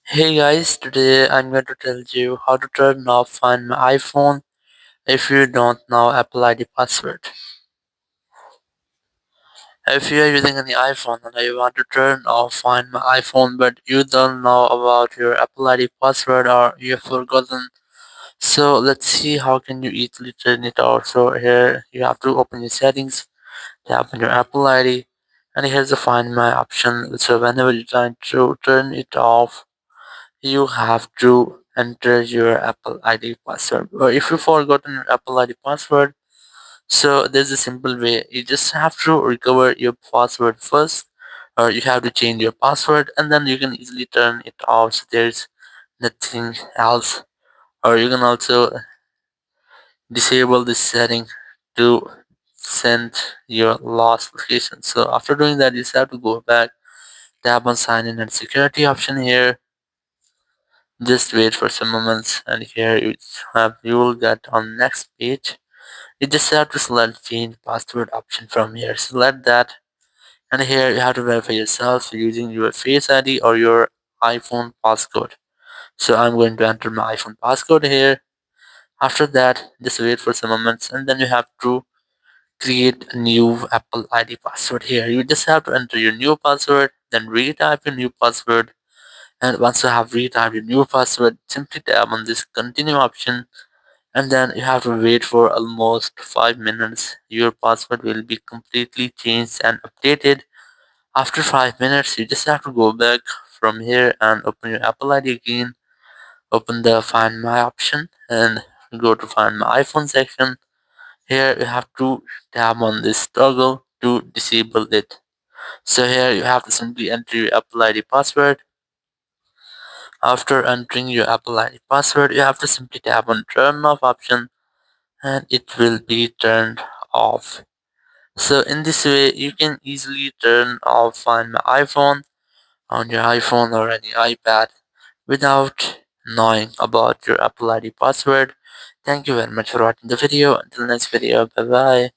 Hey guys, today I'm going to tell you how to turn off Find My iPhone if you don't know Apple ID password. If you are using any iPhone and you want to turn off Find My iPhone but you don't know about your Apple ID password or you have forgotten, so let's see how can you easily turn it off. So here you have to open your settings, tap on your Apple ID, and here's the Find My option. So whenever you try to turn it off, you have to enter your Apple ID password. Or if you forgotten your Apple ID password, so there's a simple way. You just have to recover your password first, or you have to change your password, and then you can easily turn it off. So there's nothing else. Or you can also disable this setting to send your lost location. So after doing that, you just have to go back, tap on sign in and security option here. Just wait for some moments and here you will get on next page. You just have to select change password option from here. Select that and here you have to verify yourself using your Face ID or your iPhone passcode. So I'm going to enter my iPhone passcode here. After that, just wait for some moments and then you have to create a new Apple ID password here. You just have to enter your new password, then retype your new password. And once you have retyped your new password, simply tap on this continue option and then you have to wait for almost 5 minutes. Your password will be completely changed and updated. After 5 minutes, you just have to go back from here and open your Apple ID again. Open the Find My option and go to Find My iPhone section. Here you have to tap on this toggle to disable it. So here you have to simply enter your Apple ID password. After entering your Apple ID password, you have to simply tap on turn off option and it will be turned off. So in this way, you can easily turn off Find My iPhone on your iPhone or any iPad without knowing about your Apple ID password. Thank you very much for watching the video. Until next video, bye bye.